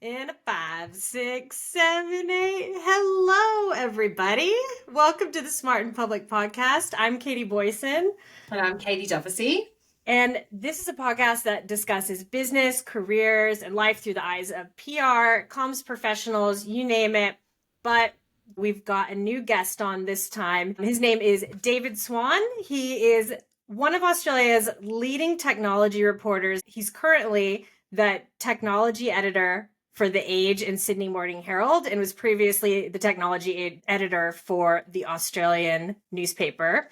In a 5, 6, 7, 8. Hello, everybody. Welcome to the Smart in Public podcast. I'm Katie Boyson. And I'm Katie Duffy. And this is a podcast that discusses business, careers, and life through the eyes of PR, comms professionals, you name it. But we've got a new guest on this time. His name is David Swan. He is one of Australia's leading technology reporters. He's currently the technology editor for The Age and Sydney Morning Herald, and was previously the technology editor for the Australian newspaper.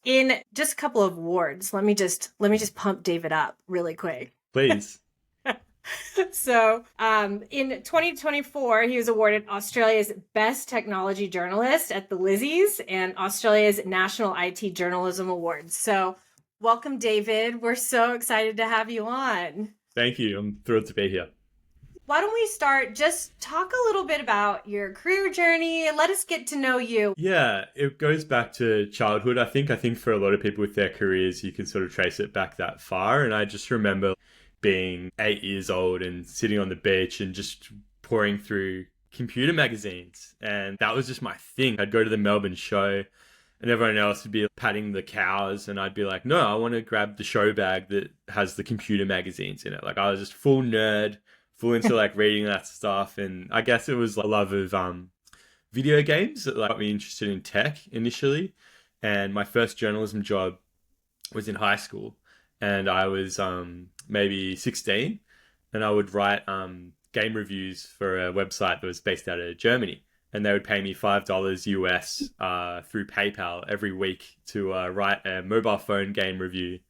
In just a couple of words, let me just pump David up really quick. Please. So, in 2024, he was awarded Australia's Best Technology Journalist at the Lizzies and Australia's National IT Journalism Awards. So, welcome, David. We're so excited to have you on. Thank you. I'm thrilled to be here. Why don't we start? Just talk a little bit about your career journey. Let us get to know you. Yeah, it goes back to childhood. I think for a lot of people with their careers, you can sort of trace it back that far. And I just remember being 8 years old and sitting on the beach and just pouring through computer magazines. And that was just my thing. I'd go to the Melbourne show and everyone else would be patting the cows. And I'd be like, no, I want to grab the show bag that has the computer magazines in it. Like I was just full nerd. Full into like reading that stuff, and I guess it was a love of video games that got me interested in tech initially. And my first journalism job was in high school, and I was maybe 16, and I would write game reviews for a website that was based out of Germany, and they would pay me $5 US through PayPal every week to write a mobile phone game review,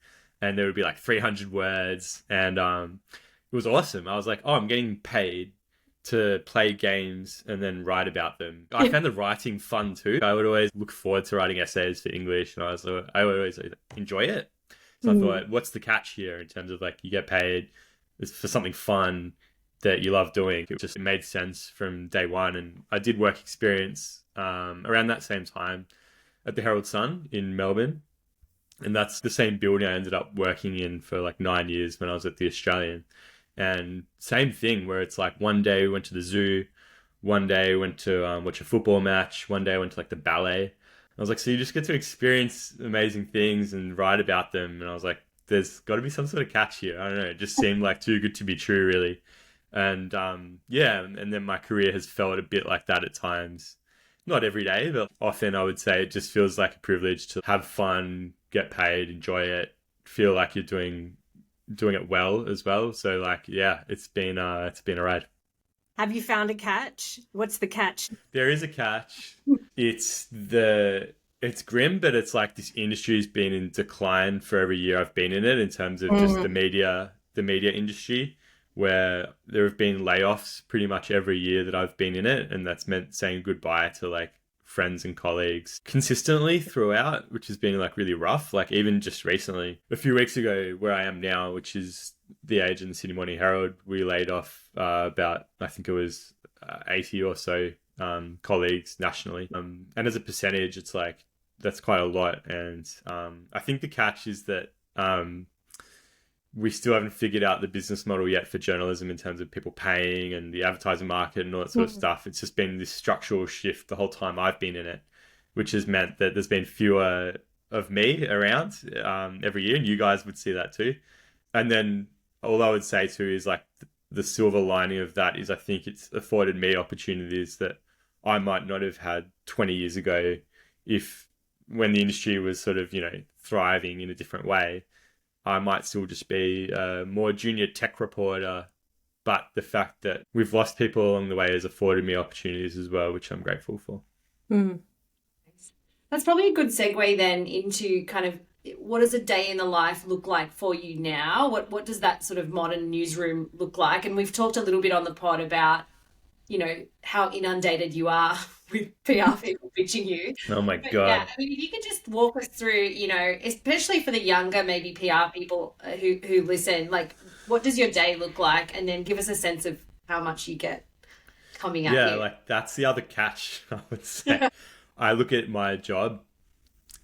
and there would be like 300 words, and it was awesome. I was like, oh, I'm getting paid to play games and then write about them. I found the writing fun too. I would always look forward to writing essays for English, and I would always enjoy it. So I thought, what's the catch here in terms of like you get paid for something fun that you love doing? It made sense from day one. And I did work experience around that same time at the Herald Sun in Melbourne. And that's the same building I ended up working in for like 9 years when I was at the Australian. And same thing where it's like one day we went to the zoo, one day we went to watch a football match, one day I went to like the ballet. I was like, so you just get to experience amazing things and write about them. And I was like, there's got to be some sort of catch here. I don't know. It just seemed like too good to be true, really. And yeah, and then my career has felt a bit like that at times. Not every day, but often I would say it just feels like a privilege to have fun, get paid, enjoy it, feel like you're doing it well as well. So like, yeah, it's been a ride. Have you found a catch? What's the catch? There is a catch. It's grim, but it's like this industry's been in decline for every year I've been in it in terms of just the media industry, where there have been layoffs pretty much every year that I've been in it. And that's meant saying goodbye to like friends and colleagues consistently throughout, which has been like really rough. Like even just recently, a few weeks ago, where I am now, which is The Age and Sydney Morning Herald, we laid off about, I think it was 80 or so colleagues nationally. And as a percentage, it's like, that's quite a lot. And I think the catch is that we still haven't figured out the business model yet for journalism in terms of people paying and the advertising market and all that sort of stuff. It's just been this structural shift the whole time I've been in it, which has meant that there's been fewer of me around every year, and you guys would see that too. And then all I would say too is like the silver lining of that is I think it's afforded me opportunities that I might not have had 20 years ago when the industry was sort of, thriving in a different way. I might still just be a more junior tech reporter, but the fact that we've lost people along the way has afforded me opportunities as well, which I'm grateful for. That's probably a good segue then into kind of what does a day in the life look like for you now? What does that sort of modern newsroom look like? And we've talked a little bit on the pod about, how inundated you are with PR people pitching you. Oh my But God. yeah, I mean, if you could just walk us through, especially for the younger maybe PR people who listen, like what does your day look like? And then give us a sense of how much you get coming at you. Yeah, like that's the other catch, I would say. I look at my job,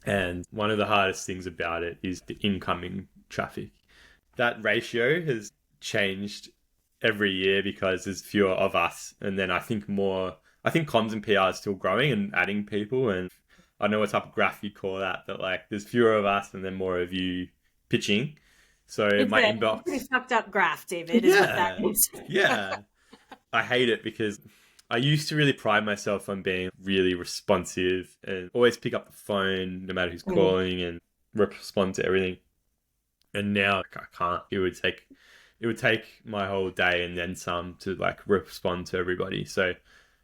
and one of the hardest things about it is the incoming traffic. That ratio has changed every year because there's fewer of us. And then I think comms and PR is still growing and adding people. And I don't know what type of graph you call that, but like there's fewer of us and then more of you pitching. So It's my a inbox. pretty fucked up graph, David, is what that is. Yeah. I hate it because I used to really pride myself on being really responsive and always pick up the phone no matter who's calling and respond to everything. And now I can't. It would take my whole day and then some to like respond to everybody. So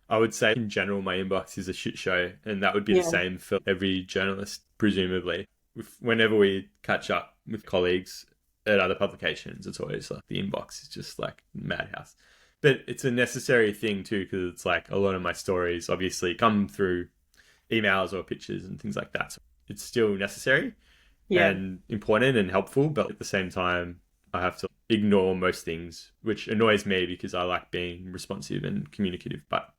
I would say in general my inbox is a shit show, and that would be the same for every journalist, presumably. Whenever we catch up with colleagues at other publications, it's always like the inbox is just like madhouse. But it's a necessary thing too, because it's like a lot of my stories obviously come through emails or pictures and things like that. So it's still necessary and important and helpful, but at the same time, I have to ignore most things, which annoys me because I like being responsive and communicative. But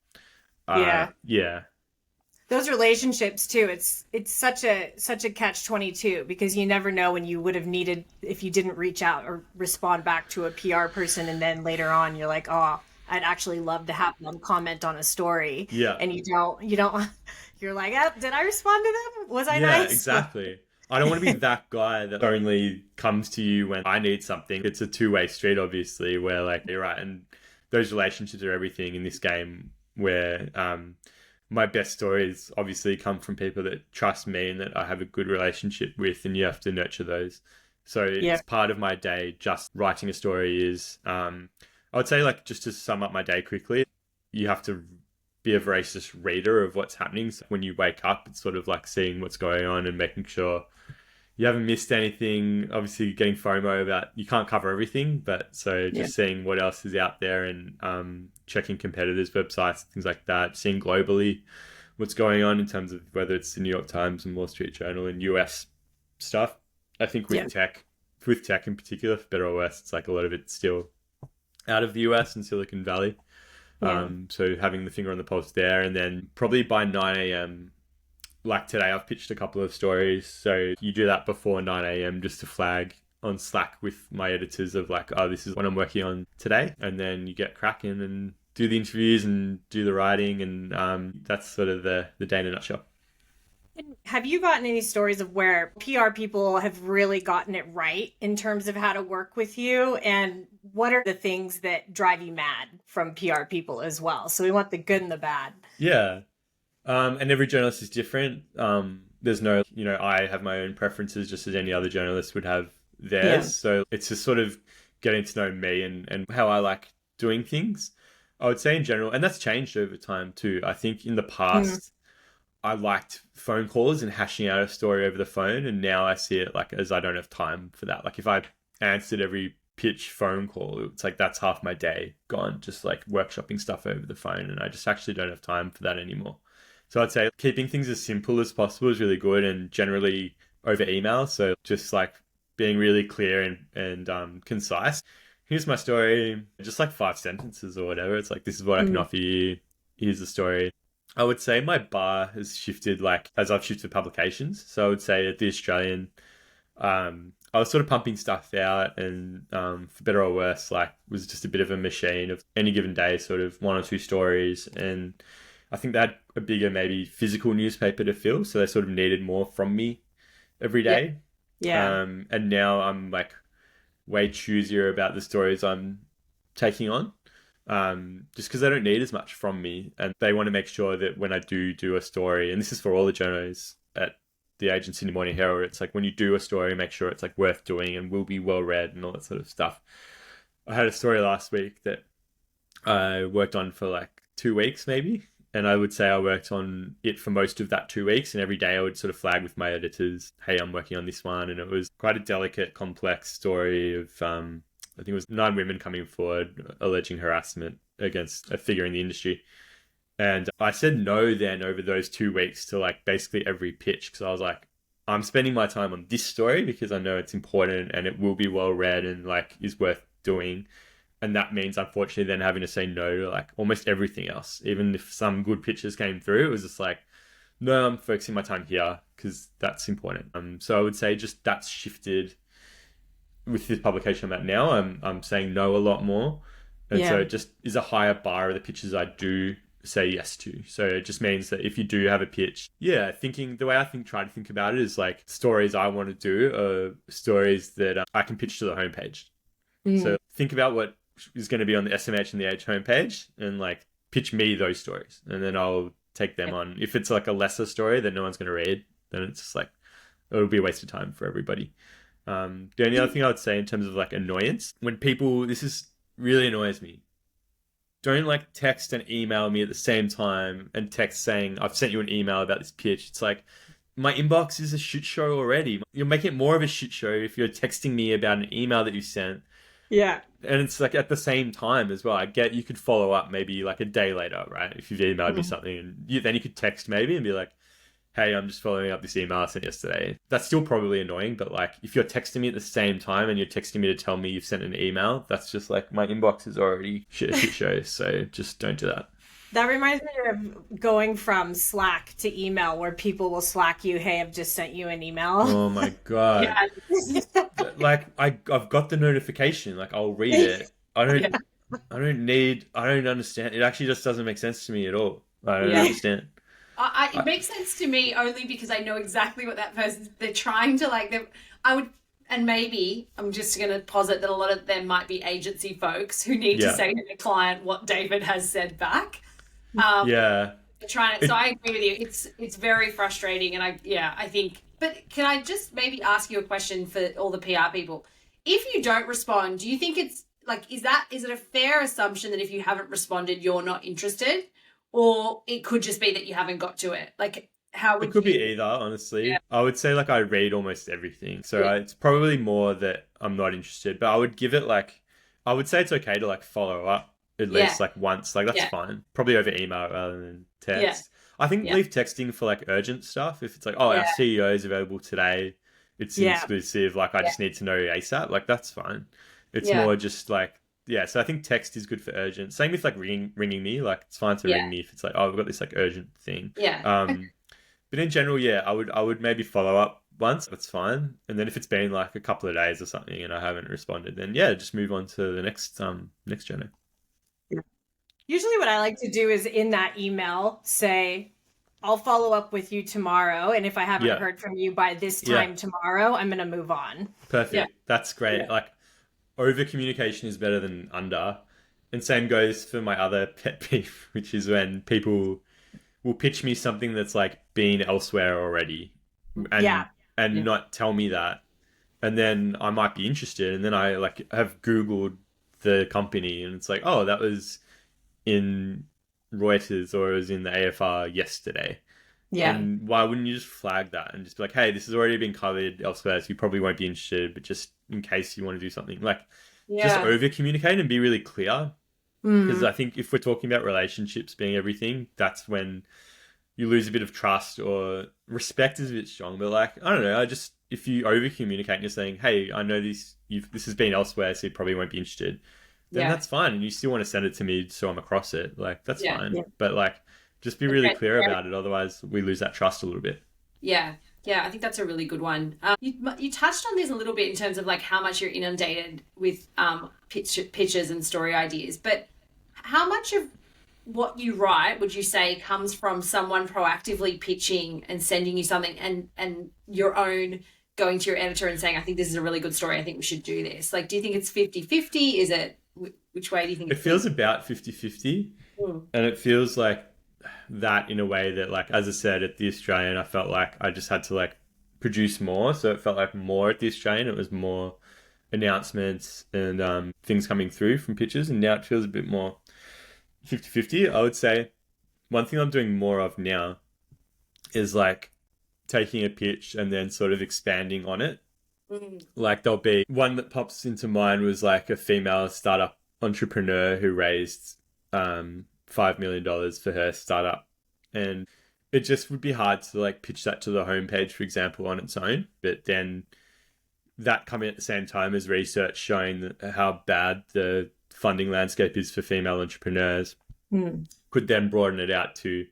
those relationships too, it's such a catch-22, because you never know when you would have needed, if you didn't reach out or respond back to a PR person, and then later on you're like, oh, I'd actually love to have them comment on a story. And you don't you're like, oh, did I respond to them? Was I nice? Yeah, exactly. I don't want to be that guy that only comes to you when I need something. It's a two-way street, obviously, where like you're right, and those relationships are everything in this game, where my best stories obviously come from people that trust me and that I have a good relationship with, and you have to nurture those. So it's part of my day. Just writing a story is, I would say, like, just to sum up my day quickly, you have to be a voracious reader of what's happening. So when you wake up, it's sort of like seeing what's going on and making sure you haven't missed anything. Obviously getting FOMO about you can't cover everything, but so just seeing what else is out there and checking competitors' websites, things like that, seeing globally what's going on in terms of whether it's the New York Times and Wall Street Journal and US stuff. I think with tech in particular, for better or worse, it's like a lot of it's still out of the US and Silicon Valley. So having the finger on the pulse there, and then probably by 9 a.m, like today, I've pitched a couple of stories. So you do that before 9 a.m. just to flag on Slack with my editors of like, oh, this is what I'm working on today. And then you get cracking and do the interviews and do the writing. And that's sort of the day in a nutshell. Have you gotten any stories of where PR people have really gotten it right in terms of how to work with you? And what are the things that drive you mad from PR people as well? So we want the good and the bad. Yeah. And every journalist is different. There's no, I have my own preferences just as any other journalist would have theirs. So it's just sort of getting to know me and how I like doing things. I would say in general, and that's changed over time too. I think in the past, I liked phone calls and hashing out a story over the phone. And now I see it like as I don't have time for that. Like if I answered every pitch phone call, it's like that's half my day gone, just like workshopping stuff over the phone. And I just actually don't have time for that anymore. So I'd say keeping things as simple as possible is really good, and generally over email. So just like being really clear and concise. Here's my story, just like 5 sentences or whatever. It's like, this is what I can offer you. Here's the story. I would say my bar has shifted like as I've shifted publications. So I would say at The Australian, I was sort of pumping stuff out and for better or worse, like was just a bit of a machine of any given day, sort of 1 or 2 stories. And I think they had a bigger maybe physical newspaper to fill. So they sort of needed more from me every day. Yeah. And now I'm like way choosier about the stories I'm taking on. Just because they don't need as much from me, and they want to make sure that when I do a story, and this is for all the journalists at the agency in the Morning Herald, it's like when you do a story, make sure it's like worth doing and will be well read and all that sort of stuff. I had a story last week that I worked on for like 2 weeks maybe, and I would say I worked on it for most of that 2 weeks, and every day I would sort of flag with my editors, hey, I'm working on this one. And it was quite a delicate, complex story of I think it was 9 women coming forward alleging harassment against a figure in the industry. And I said no then over those 2 weeks to like basically every pitch, because I was like, I'm spending my time on this story because I know it's important and it will be well read and like is worth doing. And that means unfortunately then having to say no to like almost everything else. Even if some good pitches came through, it was just like, no, I'm focusing my time here because that's important. So I would say just that's shifted. With this publication I'm at now, I'm saying no a lot more. And so it just is a higher bar of the pitches I do say yes to. So it just means that if you do have a pitch, the way try to think about it is like stories I want to do are stories that I can pitch to the homepage. So think about what is going to be on the SMH and the H homepage and like pitch me those stories. And then I'll take them on. If it's like a lesser story that no one's going to read, then it's just like, it'll be a waste of time for everybody. The only other thing I would say in terms of like annoyance, when people, this is really annoys me. Don't like text and email me at the same time and text saying, I've sent you an email about this pitch. It's like, my inbox is a shit show already. You're making it more of a shit show if you're texting me about an email that you sent. Yeah. And it's like at the same time as well. I get you could follow up maybe like a day later, right? If you've emailed me something and then you could text maybe and be like, hey, I'm just following up this email I sent yesterday. That's still probably annoying, but like if you're texting me at the same time and you're texting me to tell me you've sent an email, that's just like my inbox is already shit show. So just don't do that. That reminds me of going from Slack to email where people will Slack you, hey, I've just sent you an email. Oh my God. Like I've got the notification, like I'll read it. I don't understand. It actually just doesn't make sense to me at all. I don't understand. It makes sense to me only because I know exactly what that person's, they're trying to like, and maybe I'm just going to posit that a lot of them might be agency folks who need to say to the client what David has said back. So I agree with you. It's very frustrating. And I think, but can I just maybe ask you a question for all the PR people? If you don't respond, do you think it's like, is it a fair assumption that if you haven't responded, you're not interested? Or it could just be that you haven't got to it. Like, how would it could be either, honestly. Yeah. I would say like I read almost everything. So it's probably more that I'm not interested. But I would give it like, I would say it's okay to like follow up at least like once. Like that's fine. Probably over email rather than text. I think leave texting for like urgent stuff. If it's like, our CEO is available today. It's exclusive. Like I just need to know ASAP. Like that's fine. It's more just like, so I think text is good for urgent. Same with like ringing me. Like it's fine to ring me if it's like, I've got this like urgent thing. But in general, I would maybe follow up once. That's fine. And then if it's been like a couple of days or something and I haven't responded, then just move on to the next journey. Usually what I like to do is in that email say, I'll follow up with you tomorrow. And if I haven't heard from you by this time tomorrow, I'm going to move on. Perfect. Yeah. That's great. Like over communication is better than under. And same goes for my other pet peeve, which is when people will pitch me something that's like been elsewhere already and not tell me that. And then I might be interested. And then I like have Googled the company and it's like, oh, that was in Reuters or it was in the AFR yesterday. Yeah. And why wouldn't you just flag that and just be like, hey, this has already been covered elsewhere, so you probably won't be interested, but just in case you want to do something, like just over communicate and be really clear. Because I think if we're talking about relationships being everything, that's when you lose a bit of trust, or respect is a bit strong, but like, I don't know, if you over communicate and you're saying, hey, I know this has been elsewhere, so you probably won't be interested, then that's fine. And you still want to send it to me so I'm across it, like that's fine. Yeah. But like, just be really clear about it. Otherwise we lose that trust a little bit. Yeah. Yeah, I think that's a really good one. You touched on this a little bit in terms of like how much you're inundated with pitches and story ideas, but how much of what you write would you say comes from someone proactively pitching and sending you something and your own going to your editor and saying, I think this is a really good story, I think we should do this? Like, do you think it's 50-50? Is it, which way do you think it feels about 50-50? And it feels like that in a way that, like, as I said, at the Australian, I felt like I just had to like produce more. So it felt like more at the Australian, it was more announcements and things coming through from pitches. And now it feels a bit more 50-50. I would say one thing I'm doing more of now is like taking a pitch and then sort of expanding on it. Like there'll be one that pops into mind was like a female startup entrepreneur who raised $5 million for her startup, and it just would be hard to like pitch that to the homepage, for example, on its own. But then that coming at the same time as research showing how bad the funding landscape is for female entrepreneurs could then broaden it out to,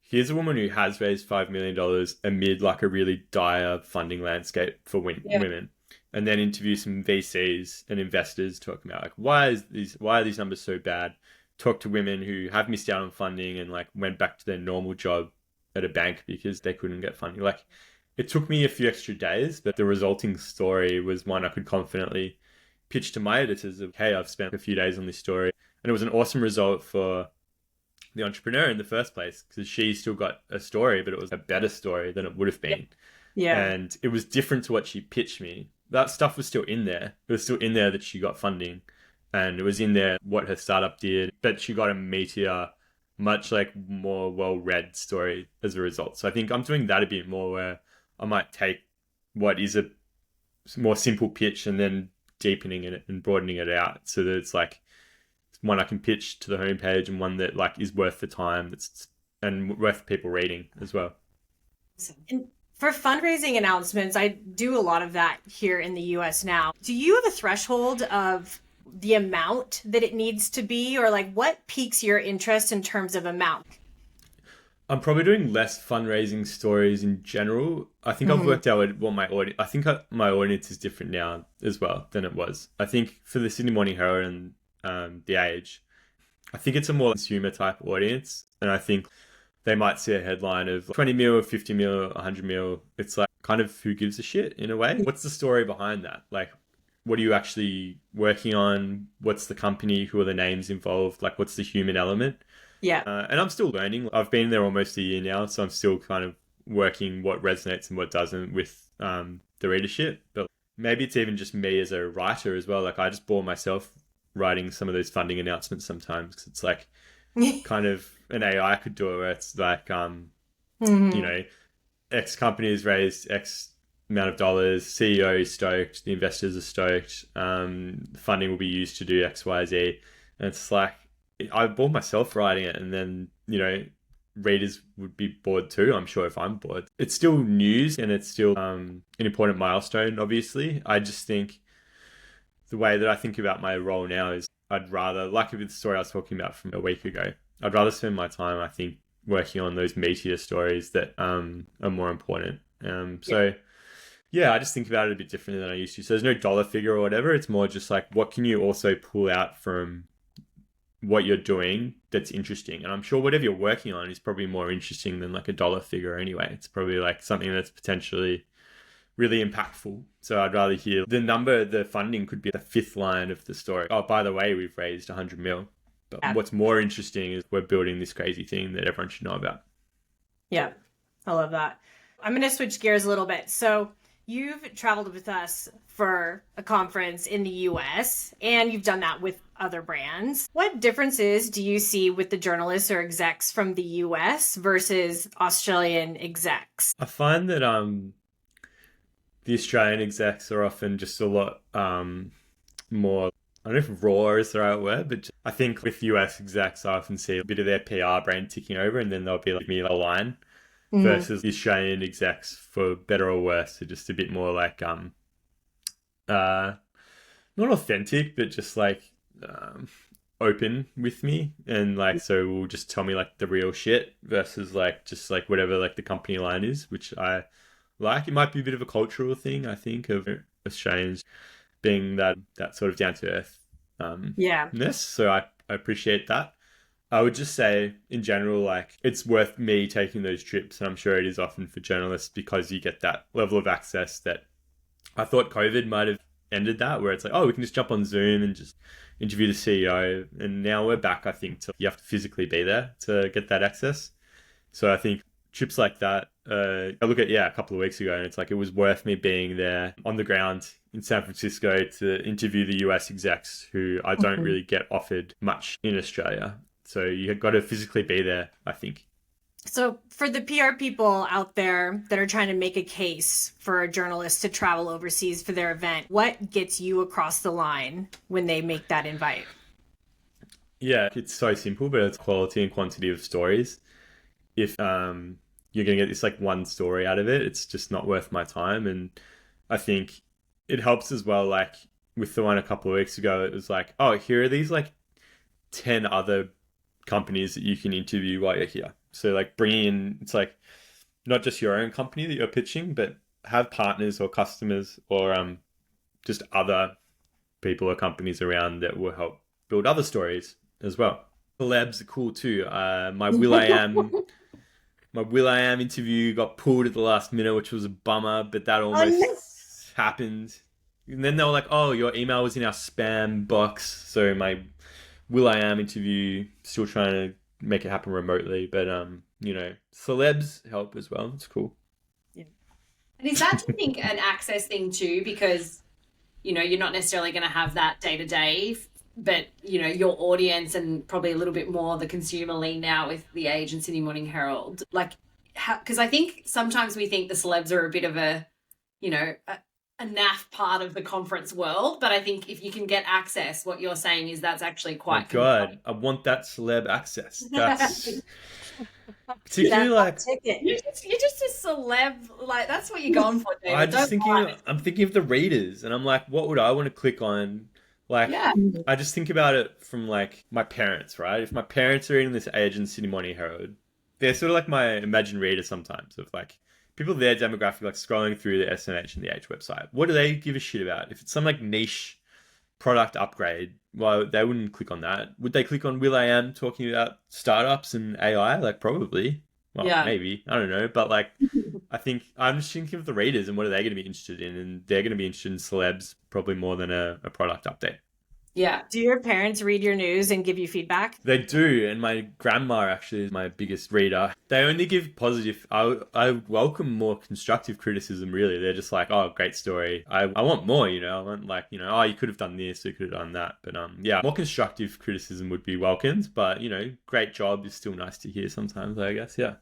here's a woman who has raised $5 million amid like a really dire funding landscape for women. and then interview some VCs and investors talking about like why are these numbers so bad. Talk to women who have missed out on funding and like went back to their normal job at a bank because they couldn't get funding. Like it took me a few extra days, but the resulting story was one I could confidently pitch to my editors of, hey, I've spent a few days on this story. And it was an awesome result for the entrepreneur in the first place because she still got a story, but it was a better story than it would have been. Yeah. And it was different to what she pitched me. That stuff was still in there. It was still in there that she got funding. And it was in there what her startup did. But she got a meatier, much like more well-read story as a result. So I think I'm doing that a bit more where I might take what is a more simple pitch and then deepening it and broadening it out so that it's like one I can pitch to the homepage and one that like is worth the time and worth people reading as well. And for fundraising announcements, I do a lot of that here in the US now. Do you have a threshold of the amount that it needs to be, or like what piques your interest in terms of amount? I'm probably doing less fundraising stories in general. I think I've worked out what my audience. I think my audience is different now as well than it was. I think for the Sydney Morning Herald and The Age, I think it's a more consumer type audience, and I think they might see a headline of 20 mil, 50 mil, 100 mil. It's like kind of who gives a shit in a way. What's the story behind that? Like, what are you actually working on? What's the company? Who are the names involved? Like, what's the human element? Yeah. And I'm still learning. I've been there almost a year now, so I'm still kind of working what resonates and what doesn't with the readership. But maybe it's even just me as a writer as well. Like I just bore myself writing some of those funding announcements sometimes because it's like kind of an AI could do it where it's like, you know, X company has raised X amount of dollars, CEO is stoked, the investors are stoked, funding will be used to do X, Y, Z. And it's like, I bore myself writing it, and then, you know, readers would be bored too, I'm sure, if I'm bored. It's still news and it's still an important milestone, obviously. I just think the way that I think about my role now is I'd rather, like the story I was talking about from a week ago, I'd rather spend my time, I think, working on those meatier stories that are more important. Yeah, I just think about it a bit differently than I used to. So there's no dollar figure or whatever. It's more just like, what can you also pull out from what you're doing that's interesting? And I'm sure whatever you're working on is probably more interesting than like a dollar figure anyway. It's probably like something that's potentially really impactful. So I'd rather hear the number, the funding could be the fifth line of the story. Oh, by the way, we've raised 100 mil. But what's more interesting is we're building this crazy thing that everyone should know about. Yeah, I love that. I'm going to switch gears a little bit. So you've traveled with us for a conference in the US, and you've done that with other brands. What differences do you see with the journalists or execs from the US versus Australian execs? I find that the Australian execs are often just a lot more, I don't know if raw is the right word, but I think with US execs, I often see a bit of their PR brain ticking over, and then they'll be like me a line. Versus the Australian execs, for better or worse, are just a bit more like not authentic, but just like open with me, and like so will just tell me like the real shit versus like just like whatever like the company line is, which I like. It might be a bit of a cultural thing, I think, of Australians being that sort of down to earth ness. So I appreciate that. I would just say, in general, like, it's worth me taking those trips, and I'm sure it is often for journalists, because you get that level of access that I thought COVID might have ended that, where it's like, oh, we can just jump on Zoom and just interview the CEO. And now we're back, I think, to you have to physically be there to get that access. So I think trips like that, I look at, a couple of weeks ago, and it's like, it was worth me being there on the ground in San Francisco to interview the US execs who I don't really get offered much in Australia. So you've got to physically be there, I think. So for the PR people out there that are trying to make a case for a journalist to travel overseas for their event, what gets you across the line when they make that invite? Yeah, it's so simple, but it's quality and quantity of stories. If you're going to get this like one story out of it, it's just not worth my time. And I think it helps as well, like with the one a couple of weeks ago, it was like, oh, here are these like 10 other companies that you can interview while you're here. So like bringing in, it's like not just your own company that you're pitching, but have partners or customers or just other people or companies around that will help build other stories as well. Celebs are cool too. My Will.i.am interview got pulled at the last minute, which was a bummer, but that almost happened. And then they were like, "Oh, your email was in our spam box." So my Will.i.am interview, still trying to make it happen remotely, but celebs help as well. It's cool. Yeah. And is that, do you think, an access thing too? Because you're not necessarily going to have that day to day, but your audience and probably a little bit more the consumer lean now with The Age and Sydney Morning Herald. Like, because I think sometimes we think the celebs are a bit of a naff part of the conference world, but I think if you can get access, what you're saying is that's actually quite. Oh God, I want that celeb access. That's particularly like you're just a celeb. Like, that's what you're going for, David. I'm thinking of the readers, and I'm like, what would I want to click on? Like, I just think about it from like my parents, right? If my parents are reading this Age and Sydney Morning Herald, they're sort of like my imagined reader sometimes, of like people their demographic, like scrolling through the SMH and the Age website. What do they give a shit about? If it's some like niche product upgrade, well, they wouldn't click on that. Would they click on Will.i.am talking about startups and AI? Like, probably. Well, maybe. I don't know. But like, I think I'm just thinking of the readers and what are they going to be interested in? And they're going to be interested in celebs probably more than a product update. Yeah. Do your parents read your news and give you feedback? They do, and my grandma actually is my biggest reader. They only give positive. I welcome more constructive criticism, really. They're just like, oh, great story. I want more, I want like, oh, you could have done this, you could have done that. But more constructive criticism would be welcomed, but great job is still nice to hear sometimes, I guess, yeah.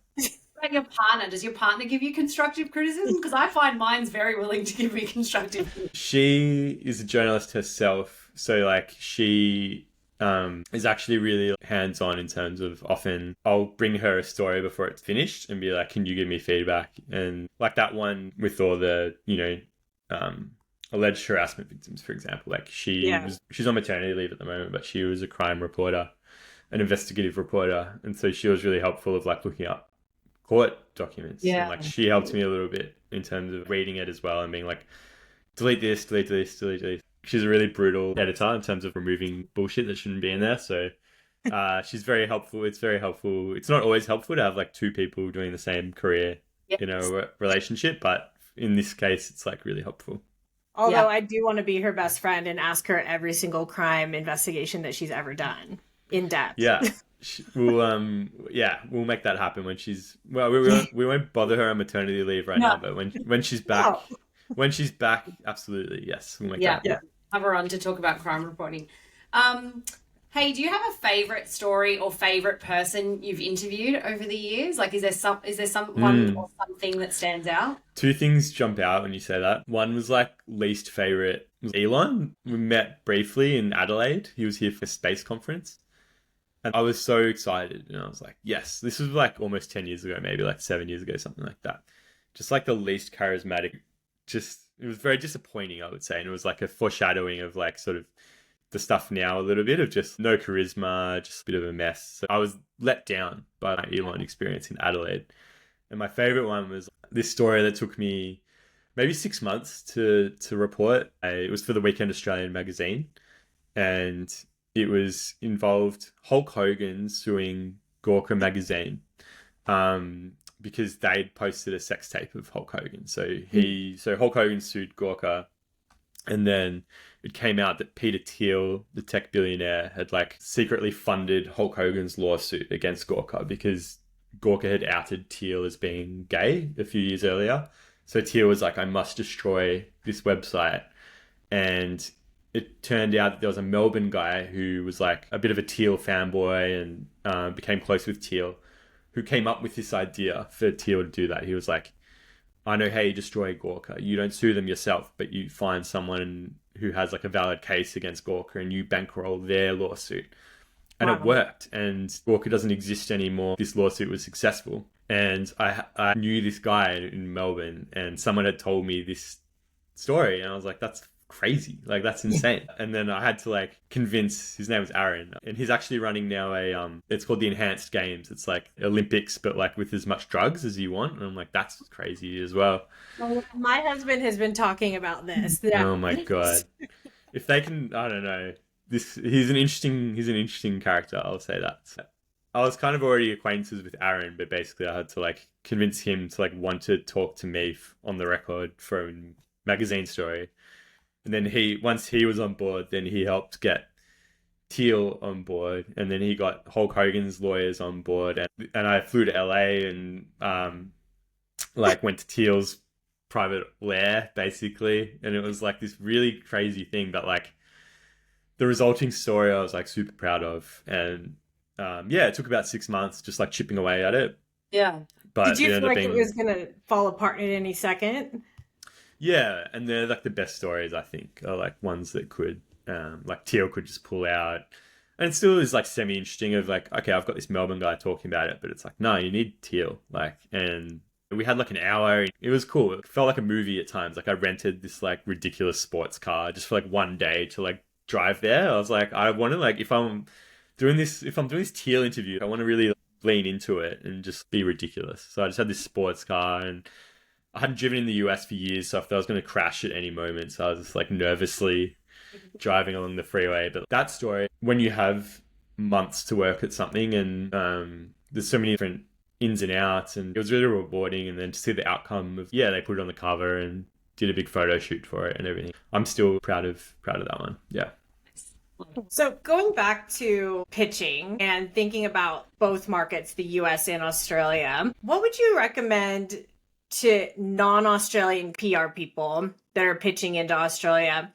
About your partner, does your partner give you constructive criticism? Because I find mine's very willing to give me constructive criticism. She is a journalist herself. So like she is actually really hands-on in terms of, often I'll bring her a story before it's finished and be like, can you give me feedback? And like that one with all the, alleged harassment victims, for example, like she's on maternity leave at the moment, but she was a crime reporter, an investigative reporter. And so she was really helpful of like looking up court documents. Yeah. And like she helped me a little bit in terms of reading it as well and being like, delete this, delete this, delete this. She's a really brutal editor in terms of removing bullshit that shouldn't be in there. So she's very helpful. It's very helpful. It's not always helpful to have like two people doing the same career in a relationship, but in this case, it's like really helpful. Although I do want to be her best friend and ask her every single crime investigation that she's ever done in depth. Yeah. We'll make that happen when she's, well, we won't bother her on maternity leave now, but when she's back, when she's back, absolutely, yes, we'll make that happen. Have her on to talk about crime reporting. Hey, do you have a favorite story or favorite person you've interviewed over the years? Like, is there someone or something that stands out? Two things jump out when you say that. One was like least favorite was Elon. We met briefly in Adelaide. He was here for a space conference. And I was so excited. And I was like, yes, this was like almost 10 years ago, maybe like 7 years ago, something like that. Just like the least charismatic. It was very disappointing, I would say. And it was like a foreshadowing of like sort of the stuff now a little bit of just no charisma, just a bit of a mess. So I was let down by my Elon experience in Adelaide. And my favorite one was this story that took me maybe 6 months to report. It was for the Weekend Australian magazine. And it was involved Hulk Hogan suing Gawker magazine. Because they'd posted a sex tape of Hulk Hogan. So Hulk Hogan sued Gawker, and then it came out that Peter Thiel, the tech billionaire, had like secretly funded Hulk Hogan's lawsuit against Gawker because Gawker had outed Thiel as being gay a few years earlier. So Thiel was like, I must destroy this website. And it turned out that there was a Melbourne guy who was like a bit of a Thiel fanboy and became close with Thiel, who came up with this idea for Thiel to do that. He was like, I know how you destroy Gawker. You don't sue them yourself, but you find someone who has like a valid case against Gawker and you bankroll their lawsuit. And It worked. And Gawker doesn't exist anymore. This lawsuit was successful. And I knew this guy in Melbourne and someone had told me this story. And I was like, that's crazy. Like, that's insane. And then I had to like convince, his name was Aaron, and he's actually running now it's called the Enhanced Games. It's like Olympics, but like with as much drugs as you want. And I'm like, that's crazy as well. Well, my husband has been talking about this. Oh my God. If they can, I don't know. He's an interesting character, I'll say that. I was kind of already acquainted with Aaron, but basically I had to like convince him to like want to talk to me on the record for a magazine story. And then once he was on board, then he helped get Teal on board, and then he got Hulk Hogan's lawyers on board, and I flew to LA and like went to Teal's private lair basically, and it was like this really crazy thing, but like the resulting story I was like super proud of, and yeah, it took about 6 months just like chipping away at it. Yeah. Did But you feel like it was gonna fall apart at any second? Yeah, and they're like the best stories, I think, are like ones that could, like Teal could just pull out. And it still is like semi-interesting of like, okay, I've got this Melbourne guy talking about it, but it's like, no, you need Teal. Like, and we had like an hour. It was cool. It felt like a movie at times. Like I rented this like ridiculous sports car just for like one day to like drive there. I was like, I want to like, if I'm doing this Teal interview, I want to really lean into it and just be ridiculous. So I just had this sports car, and I hadn't driven in the US for years, so if I was going to crash at any moment, so I was just like nervously driving along the freeway. But that story, when you have months to work at something, and there's so many different ins and outs, and it was really rewarding. And then to see the outcome of, yeah, they put it on the cover and did a big photo shoot for it and everything. I'm still proud of that one. Yeah. So going back to pitching and thinking about both markets, the US and Australia, what would you recommend to non-Australian PR people that are pitching into Australia?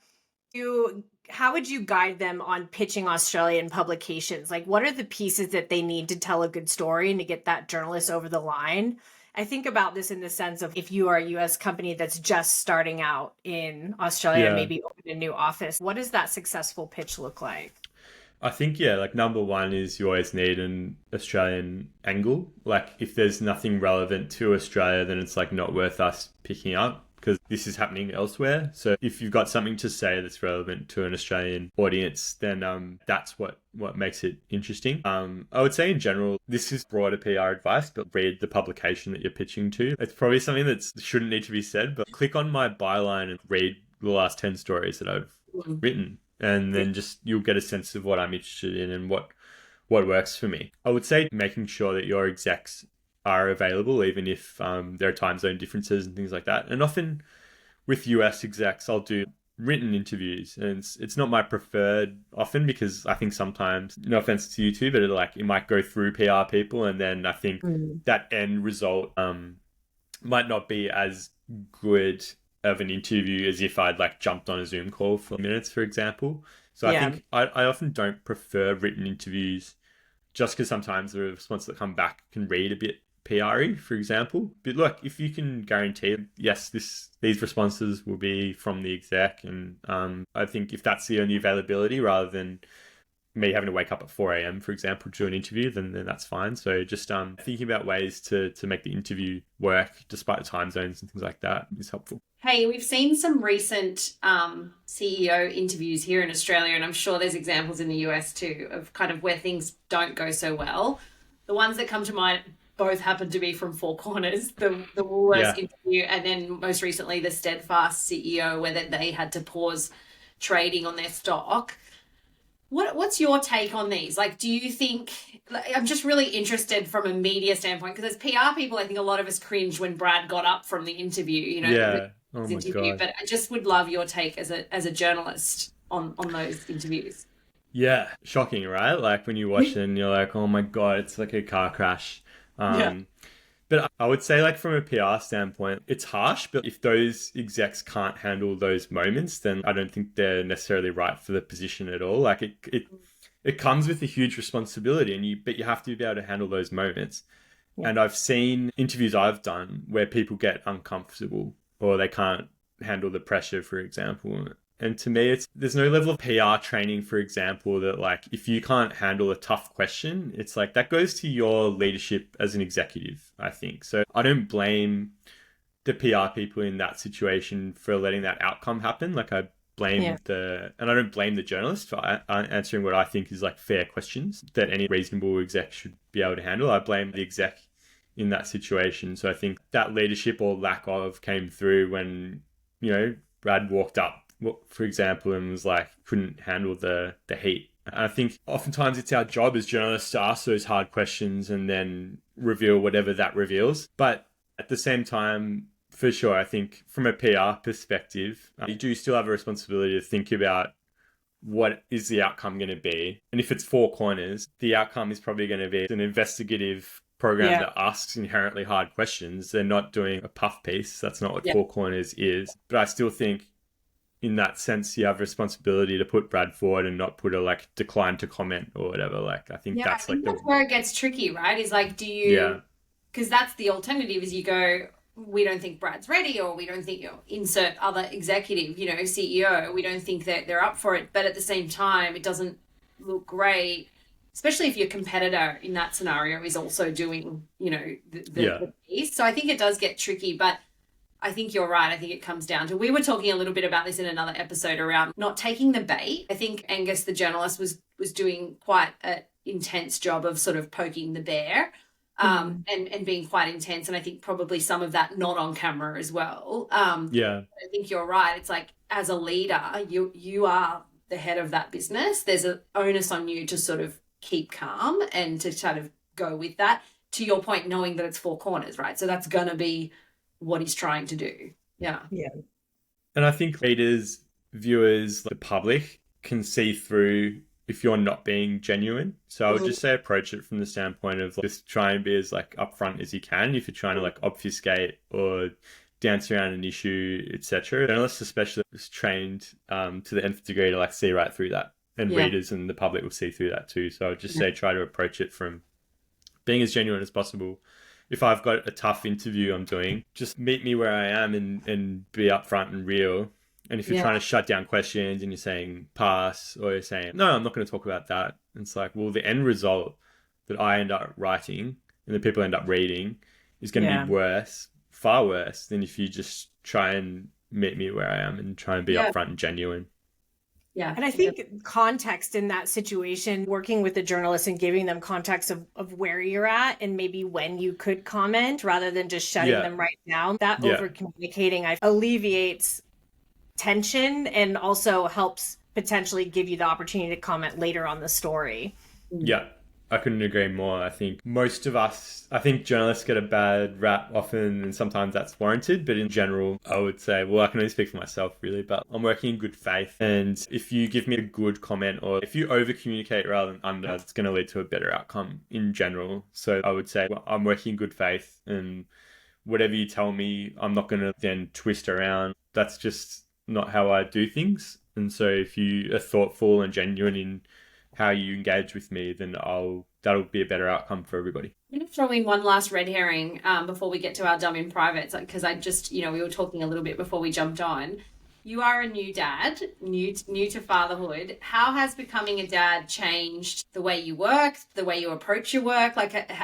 How would you guide them on pitching Australian publications? Like, what are the pieces that they need to tell a good story and to get that journalist over the line? I think about this in the sense of if you are a US company that's just starting out in Australia, maybe open a new office, what does that successful pitch look like? I think, yeah, like number one is you always need an Australian angle. Like if there's nothing relevant to Australia, then it's like not worth us picking up because this is happening elsewhere. So if you've got something to say that's relevant to an Australian audience, then that's what makes it interesting. I would say in general, this is broader PR advice, but read the publication that you're pitching to. It's probably something that shouldn't need to be said, but click on my byline and read the last 10 stories that I've written. And then just you'll get a sense of what I'm interested in and what works for me. I would say making sure that your execs are available, even if there are time zone differences and things like that. And often with US execs, I'll do written interviews, and it's not my preferred often because I think sometimes, no offense to you too, but it might go through PR people, and then I think that end result might not be as good of an interview as if I'd like jumped on a Zoom call for minutes, for example. So I think I often don't prefer written interviews just because sometimes the responses that come back can read a bit PR-y, for example. But look, if you can guarantee, yes, these responses will be from the exec, and I think if that's the only availability rather than me having to wake up at 4 a.m., for example, to do an interview, then that's fine. So just thinking about ways to make the interview work despite the time zones and things like that is helpful. Hey, we've seen some recent CEO interviews here in Australia, and I'm sure there's examples in the US too of kind of where things don't go so well. The ones that come to mind both happen to be from Four Corners, the Woolworths interview, and then most recently the Steadfast CEO, where they had to pause trading on their stock. What's your take on these? Like, do you think, I'm just really interested from a media standpoint, because as PR people, I think a lot of us cringe when Brad got up from the interview, you know, oh my God. But I just would love your take as a journalist on those interviews. Yeah, shocking, right? Like when you watch it and you're like, oh my God, it's like a car crash. But I would say, like, from a PR standpoint, it's harsh, but if those execs can't handle those moments, then I don't think they're necessarily right for the position at all. Like it comes with a huge responsibility, but you have to be able to handle those moments. Yeah. And I've seen interviews I've done where people get uncomfortable or they can't handle the pressure, for example. And to me, there's no level of PR training, for example, that like if you can't handle a tough question, it's like that goes to your leadership as an executive, I think. So I don't blame the PR people in that situation for letting that outcome happen. Like I blame and I don't blame the journalist for answering what I think is like fair questions that any reasonable exec should be able to handle. I blame the exec in that situation. So I think that leadership or lack of came through when, you know, Brad walked up, for example, and was like, couldn't handle the heat. And I think oftentimes it's our job as journalists to ask those hard questions and then reveal whatever that reveals. But at the same time, for sure, I think from a PR perspective, you do still have a responsibility to think about what is the outcome going to be. And if it's Four Corners, the outcome is probably going to be an investigative program that asks inherently hard questions. They're not doing a puff piece. That's not what Four Corners is. But I still think in that sense, you have a responsibility to put Brad forward and not put a like decline to comment or whatever. Like, I think that's that's where it gets tricky, right? Is like, do you, because that's the alternative is you go, we don't think Brad's ready, or we don't think, you know, insert other executive, you know, CEO, we don't think that they're up for it. But at the same time, it doesn't look great, especially if your competitor in that scenario is also doing, you know, the piece. So I think it does get tricky, but I think you're right. I think it comes down to, we were talking a little bit about this in another episode around not taking the bait. I think Angus, the journalist, was doing quite an intense job of sort of poking the bear and being quite intense. And I think probably some of that not on camera as well. I think you're right. It's like, as a leader, you are the head of that business. There's an onus on you to sort of keep calm and to kind of go with that. To your point, knowing that it's Four Corners, right? So that's going to be what he's trying to do. Yeah. And I think readers, viewers, the public can see through if you're not being genuine. So I would just say approach it from the standpoint of just try and be as like upfront as you can. If you're trying to like obfuscate or dance around an issue, etc. Journalists especially is trained to the nth degree to like see right through that. And readers and the public will see through that too. So I would just say try to approach it from being as genuine as possible. If I've got a tough interview I'm doing, just meet me where I am and be upfront and real. And if you're trying to shut down questions and you're saying pass, or you're saying, no, I'm not going to talk about that. It's like, well, the end result that I end up writing and the people end up reading is going to be worse, far worse than if you just try and meet me where I am and try and be upfront and genuine. Yeah. And I think context in that situation, working with the journalists and giving them context of where you're at and maybe when you could comment rather than just shutting them right down, that over communicating alleviates tension and also helps potentially give you the opportunity to comment later on the story. Yeah. I couldn't agree more. I think journalists get a bad rap often, and sometimes that's warranted. But in general, I would say, well, I can only speak for myself really, but I'm working in good faith. And if you give me a good comment or if you over communicate rather than under, it's going to lead to a better outcome in general. So I would say, well, I'm working in good faith, and whatever you tell me, I'm not going to then twist around. That's just not how I do things. And so if you are thoughtful and genuine in how you engage with me, then that'll be a better outcome for everybody. I'm going to throw in one last red herring before we get to our dumb in privates, because I just, we were talking a little bit before we jumped on. You are a new dad, new to fatherhood. How has becoming a dad changed the way you work, the way you approach your work,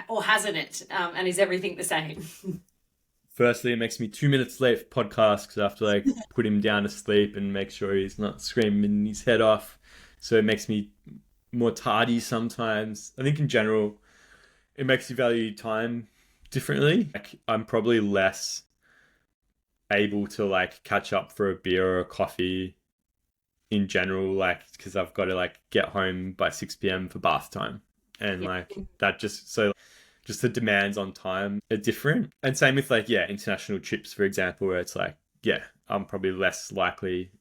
or hasn't it? And is everything the same? Firstly, it makes me 2 minutes late for podcasts because I have to put him down to sleep and make sure he's not screaming his head off. So it makes me more tardy sometimes. I think in general, it makes you value time differently. I'm probably less able to catch up for a beer or a coffee in general, because I've got to get home by 6 p.m. for bath time. And that just the demands on time are different. And same with international trips, for example, where it's I'm probably less likely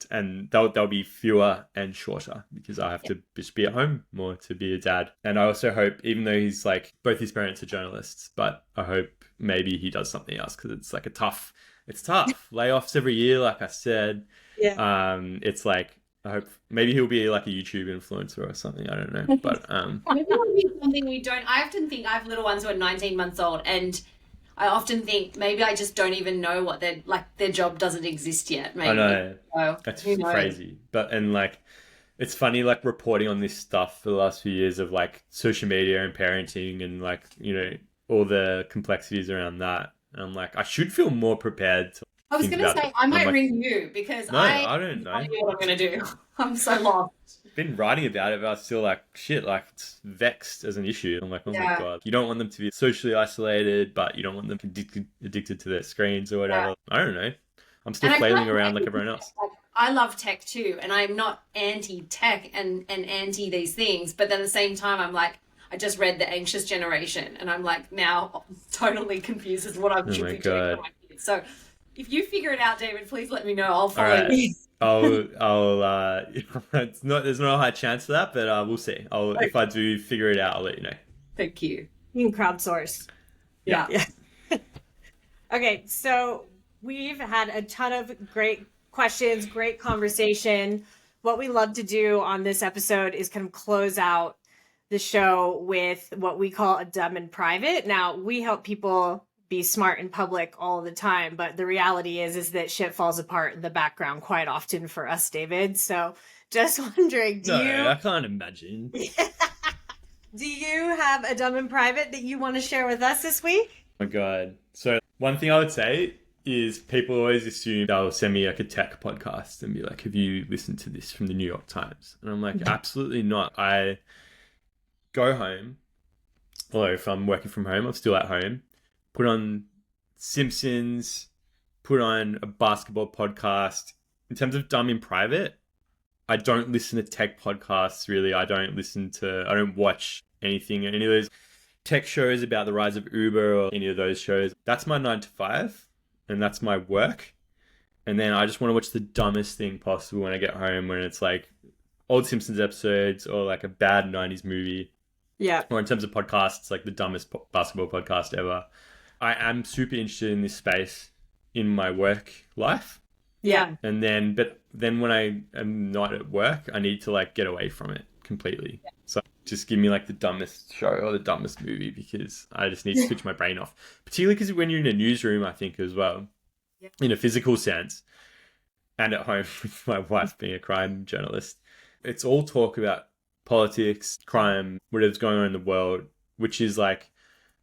and they'll be fewer and shorter because I have to just be at home more to be a dad. And I also hope, even though he's both his parents are journalists, but I hope maybe he does something else because it's it's tough. Layoffs every year, like I said. Yeah. It's I hope maybe he'll be a YouTube influencer or something. I don't know. But maybe it'll be something we don't. I often think I have little ones who are 19 months old, and I often think maybe I just don't even know what their job doesn't exist yet. Maybe. I know. So, that's crazy. But it's funny reporting on this stuff for the last few years of social media and parenting and all the complexities around that. And I'm I should feel more prepared to I was think going to about say, it. I might I'm like, ring you because no, I I don't know. know what I'm going to do. I'm so lost. Been writing about it, but I was still like, shit, like it's vexed as an issue. I'm like, oh my Yeah. God. You don't want them to be socially isolated, but you don't want them addicted to their screens or whatever. Yeah. I don't know. I'm still And I flailing can't around blame like everyone else. you. Like, I love tech too, and I'm not anti-tech and anti these things, but then at the same time, I'm like, I just read The Anxious Generation, and I'm like now totally confused as what I Oh should my be doing God. for my kids. So if you figure it out, David, please let me know. I'll All follow right. you. There's not a high chance for that, but we'll see. If I do figure it out, I'll let you know. Thank you. You can crowdsource. Yeah. Okay, so we've had a ton of great questions, great conversation. What we love to do on this episode is kind of close out the show with what we call a dumb in private. Now, we help people be smart in public all the time, but the reality is that shit falls apart in the background quite often for us, David. So just wondering, I can't imagine. do you have a dumb in private that you want to share with us this week? Oh my God. So one thing I would say is people always assume they'll send me like a tech podcast and be like, have you listened to this from the New York Times? And I'm like, absolutely not. I go home, or if I'm working from home, I'm still at home, put on Simpsons, put on a basketball podcast. In terms of dumb in private, I don't listen to tech podcasts really. I don't watch anything, any of those tech shows about the rise of Uber or any of those shows. That's my 9 to 5 and that's my work. And then I just want to watch the dumbest thing possible when I get home, when it's like old Simpsons episodes or like a bad 90s movie. Yeah. Or in terms of podcasts, like the dumbest basketball podcast ever. I am super interested in this space in my work life. Yeah. But then when I am not at work, I need to like get away from it completely. Yeah. So just give me like the dumbest show or the dumbest movie, because I just need to switch my brain off. Particularly because when you're in a newsroom, I think as well, in a physical sense, and at home with my wife being a crime journalist, it's all talk about politics, crime, whatever's going on in the world, which is like,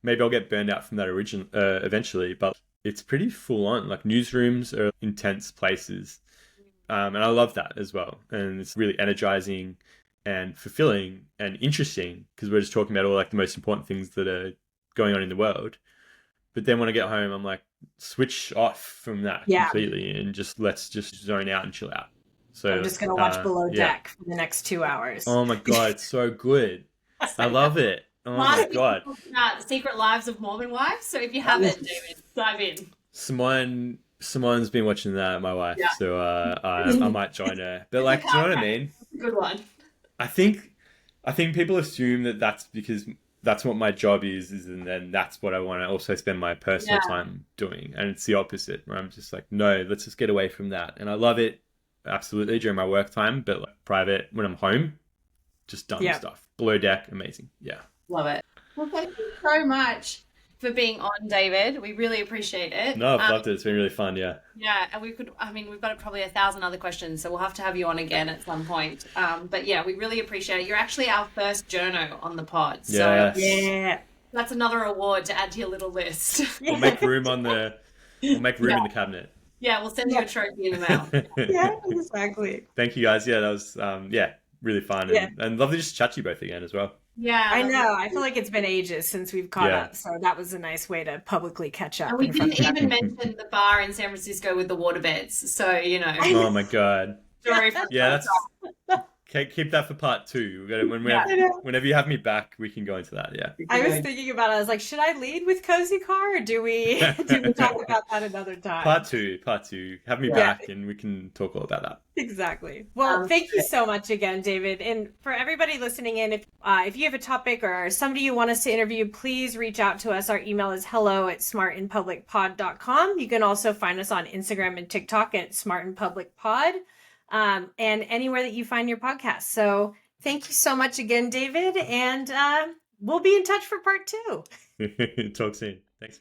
maybe I'll get burned out from that eventually, but it's pretty full on. Like newsrooms are intense places. And I love that as well. And it's really energizing and fulfilling and interesting, because we're just talking about all like the most important things that are going on in the world. But then when I get home, I'm like, switch off from that completely and let's just zone out and chill out. So I'm just going to watch Below Deck for the next 2 hours. Oh my God, it's so good. I love it. Oh my God. Secret Lives of Mormon Wives. So if you haven't, David, dive in. Simone's been watching that, my wife. Yeah. So I might join her. But like, do you know what I mean? Good one. I think people assume that that's because that's what my job is, and then that's what I want to also spend my personal time doing. And it's the opposite, where I'm just like, no, let's just get away from that. And I love it absolutely during my work time, but like private, when I'm home, just dumb stuff. Below Deck, amazing. Yeah. Love it. Well, thank you so much for being on, David. We really appreciate it. No, I've loved it. It's been really fun. Yeah. Yeah. And we've got probably 1,000 other questions, so we'll have to have you on again at some point. But yeah, we really appreciate it. You're actually our first journo on the pod. Yes. So yeah, that's another award to add to your little list. We'll make room in the cabinet. Yeah, we'll send you a trophy in the mail. Yeah, exactly. Thank you guys. Yeah, that was really fun and lovely just to chat to you both again as well. Yeah, I know. I feel like it's been ages since we've caught up, so that was a nice way to publicly catch up. And we didn't even mention the bar in San Francisco with the waterbeds, so you know. Oh my God. Sorry. That's. Keep that for part 2. Whenever you have me back, we can go into that. Yeah. I was thinking about it. I was like, should I lead with Cozy Car, or do we talk about that another time? Part two. Have me back, and we can talk all about that. Exactly. Well, thank you so much again, David. And for everybody listening in, if you have a topic or somebody you want us to interview, please reach out to us. Our email is hello@smartinpublicpod.com. You can also find us on Instagram and TikTok at smartinpublicpod. And anywhere that you find your podcast. So thank you so much again, David. And we'll be in touch for part 2. Talk soon. Thanks.